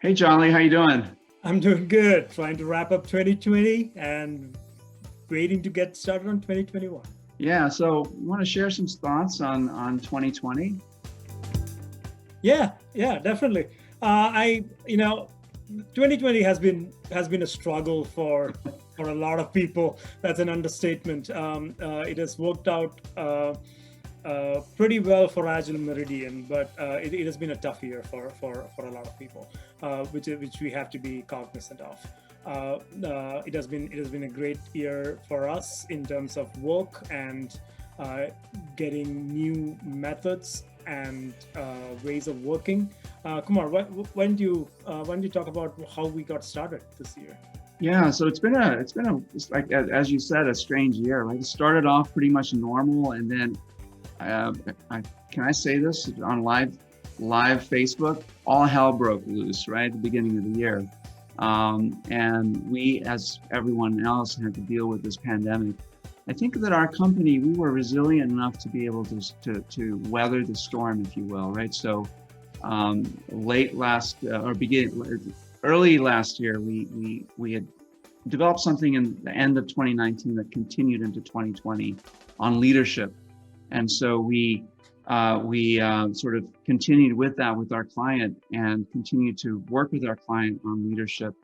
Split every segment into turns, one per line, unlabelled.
Hey, Jolly, how you doing?
I'm doing good. Trying to wrap up 2020 and waiting to get started on 2021.
Yeah, so you want to share some thoughts on 2020?
Yeah, definitely. 2020 has been a struggle for a lot of people. That's an understatement. It has worked out pretty well for Agile Meridian, but it has been a tough year for a lot of people, which we have to be cognizant of. It has been a great year for us in terms of work and uh, getting new methods and ways of working. Kumar, when do you talk about how we got started this year?
Yeah, so it's like as you said, a strange year. Like it started off pretty much normal, and then uh, I can I say this on live Facebook, all hell broke loose right at the beginning of the year, and we, as everyone else, had to deal with this pandemic. I think that our company, we were resilient enough to be able to weather the storm, if you will, right? So late last or begin early last year, we had developed something in the end of 2019 that continued into 2020 on leadership, and so we sort of continued with that with our client and continued to work with our client on leadership.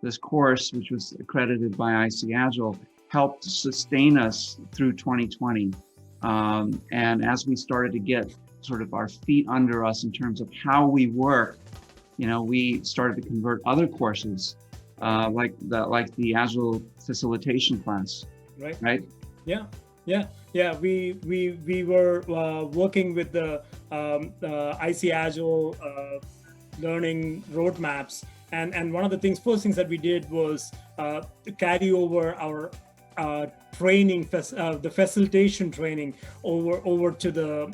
This course, which was accredited by IC Agile, helped sustain us through 2020. And as we started to get sort of our feet under us in terms of how we work, we started to convert other courses, like the Agile facilitation class,
Right?
right?
Yeah, yeah. We were working with the IC Agile learning roadmaps, and one of the first things that we did was carry over our the facilitation training over to the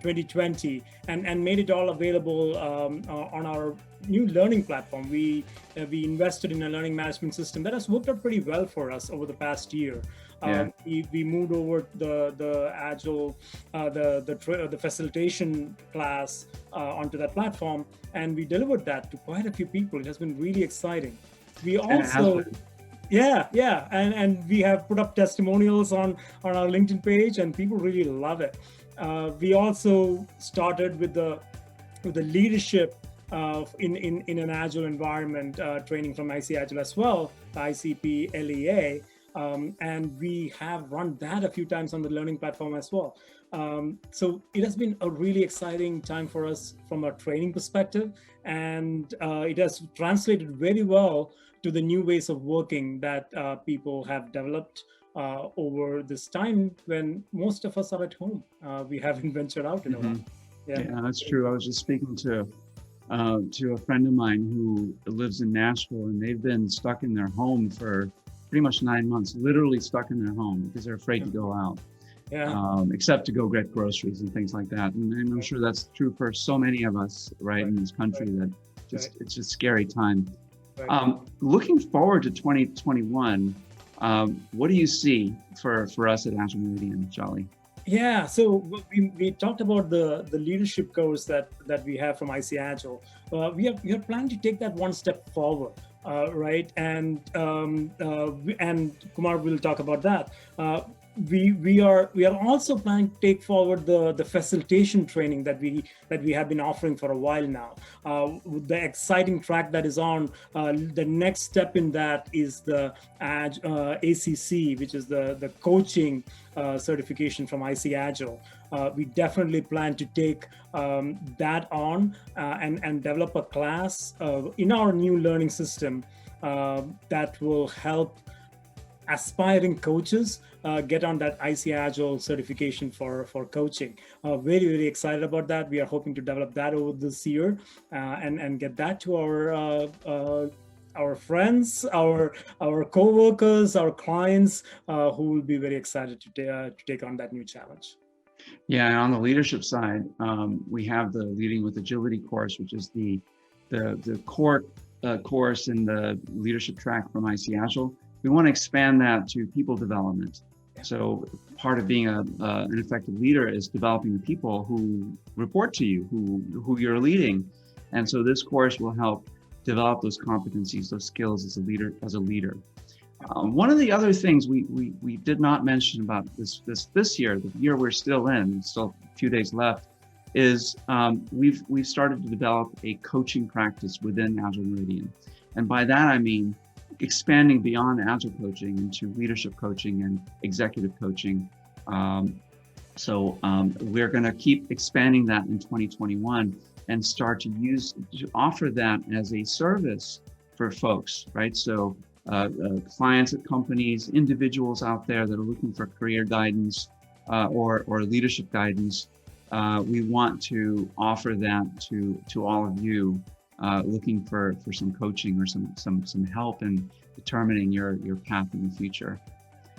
2020, and made it all available on our new learning platform. We invested in a learning management system that has worked out pretty well for us over the past year.
Yeah.
We moved over the Agile, the facilitation class onto that platform, and we delivered that to quite a few people. It has been really exciting. We
And it has
also
been.
Yeah, and we have put up testimonials on our LinkedIn page, and people really love it. We also started with the leadership in an Agile environment training from IC Agile as well, the ICP LEA, and we have run that a few times on the learning platform as well. So it has been a really exciting time for us from a training perspective, and it has translated very well to the new ways of working that people have developed over this time when most of us are at home. We haven't ventured out in a
Hmm.
while. Yeah.
Yeah, that's true. I was just speaking to a friend of mine who lives in Nashville, and they've been stuck in their home for pretty much 9 months, literally stuck in their home because they're afraid to go out,
Yeah.
except to go get groceries and things like that. And I'm sure that's true for so many of us, right, in this country, that
Right.
it's a scary time.
Right.
Looking forward to 2021, what do you see for us at Agile Meridian, Jolly?
Yeah, so we talked about the leadership course that we have from IC Agile. We are planning to take that one step forward, right? And Kumar will talk about that. We are also planning to take forward the facilitation training that we have been offering for a while now. The exciting track that is on, the next step in that is the ACC, which is the coaching certification from IC Agile. We definitely plan to take that on and develop a class in our new learning system that will help aspiring coaches get on that IC Agile certification for coaching. Very, very excited about that. We are hoping to develop that over this year and get that to our friends, our co-workers, our clients, who will be very excited to take on that new challenge.
Yeah, and on the leadership side, we have the Leading with Agility course, which is the core course in the leadership track from IC Agile. We want to expand that to people development. So part of being an effective leader is developing the people who report to you, who you're leading. And so this course will help develop those competencies, those skills as a leader. One of the other things we did not mention about this year, the year we're still in, still a few days left, is we've started to develop a coaching practice within Agile Meridian. And by that, I mean expanding beyond Agile coaching into leadership coaching and executive coaching. So we're going to keep expanding that in 2021 and start to offer that as a service for folks, right? So clients at companies, individuals out there that are looking for career guidance or leadership guidance, we want to offer that to all of you looking for some coaching or some help in determining your path in the future.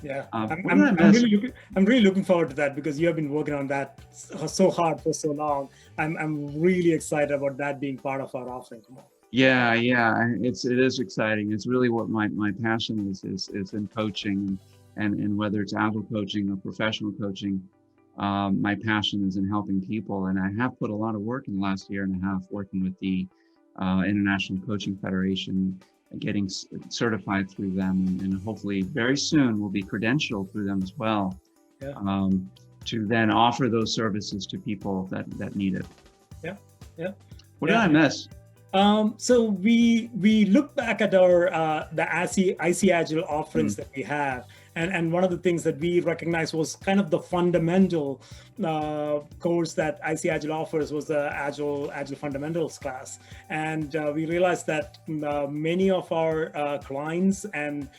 Yeah, I'm really looking forward to that, because you have been working on that so hard for so long. I'm really excited about that being part of our offering.
Yeah, it is exciting. It's really what my passion is in coaching, and whether it's Agile coaching or professional coaching, my passion is in helping people. And I have put a lot of work in the last year and a half working with the International Coaching Federation, getting certified through them, and hopefully very soon we'll be credentialed through them as well, to then offer those services to people that need it.
Yeah.
What did I miss?
So we look back at our the IC Agile offerings that we have, and one of the things that we recognized was kind of the fundamental course that IC Agile offers was the Agile Fundamentals class, and we realized that many of our clients and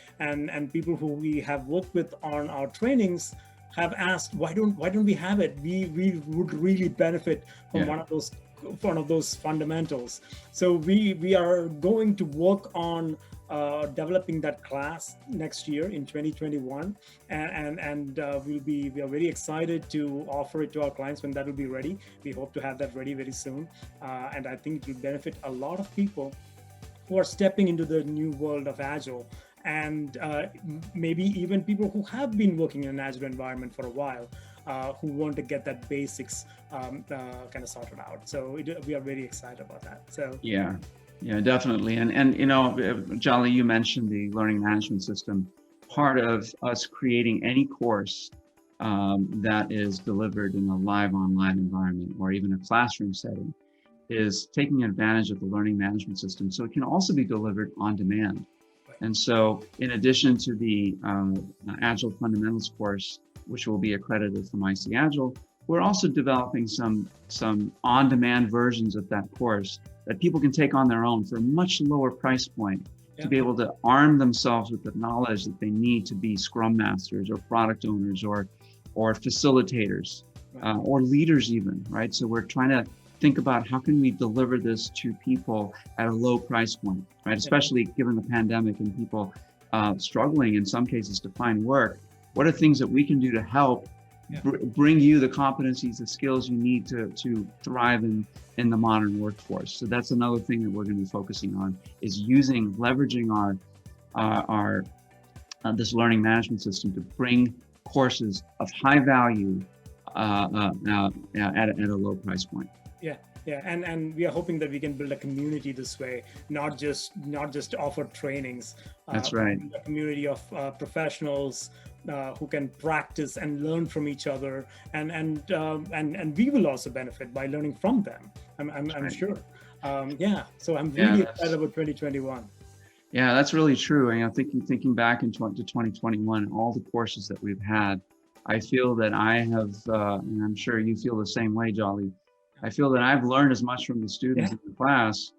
people who we have worked with on our trainings have asked, why don't we have it? We would really benefit from one of those fundamentals. So we are going to work on developing that class next year in 2021, and we are very excited to offer it to our clients when that will be ready. We hope to have that ready very soon, and I think it will benefit a lot of people who are stepping into the new world of Agile, and maybe even people who have been working in an Agile environment for a while, who want to get that basics kind of sorted out. So we are very excited about that. So
yeah, definitely. And you know, Jolly, you mentioned the learning management system. Part of us creating any course that is delivered in a live online environment or even a classroom setting is taking advantage of the learning management system, so it can also be delivered on demand. And so in addition to the Agile Fundamentals course, which will be accredited from IC Agile, we're also developing some on-demand versions of that course that people can take on their own for a much lower price point, to be able to arm themselves with the knowledge that they need to be Scrum Masters or product owners or facilitators or leaders even, right? So we're trying to think about how can we deliver this to people at a low price point, right? Especially given the pandemic and people struggling in some cases to find work. What are things that we can do to help bring you the competencies, the skills you need to thrive in the modern workforce? So that's another thing that we're going to be focusing on, is leveraging our this learning management system to bring courses of high value at a low price point.
Yeah, and we are hoping that we can build a community this way, not just offer trainings.
That's right.
A community of professionals who can practice and learn from each other, and we will also benefit by learning from them. I'm sure. So I'm really excited about 2021.
Yeah, that's really true. And thinking back into 2021, all the courses that we've had, I feel that I have, and I'm sure you feel the same way, Jolly. I feel that I've learned as much from the students in the class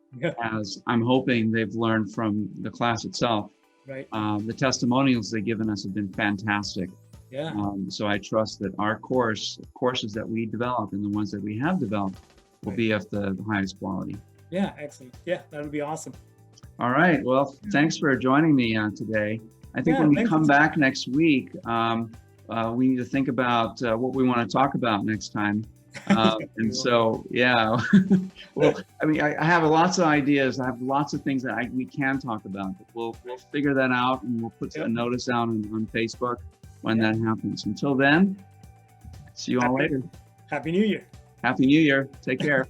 as I'm hoping they've learned from the class itself.
Right.
The testimonials they've given us have been fantastic.
Yeah.
So I trust that our courses that we develop and the ones that we have developed will be of the highest quality.
Yeah, excellent. Yeah, that would be awesome.
All right. Well, thanks for joining me today. I think when we come back next week, we need to think about what we want to talk about next time. And so, well, I mean, I have lots of ideas. I have lots of things that we can talk about. But we'll figure that out, and we'll put a notice out on Facebook when that happens. Until then, see you all later.
Happy New Year.
Happy New Year. Take care.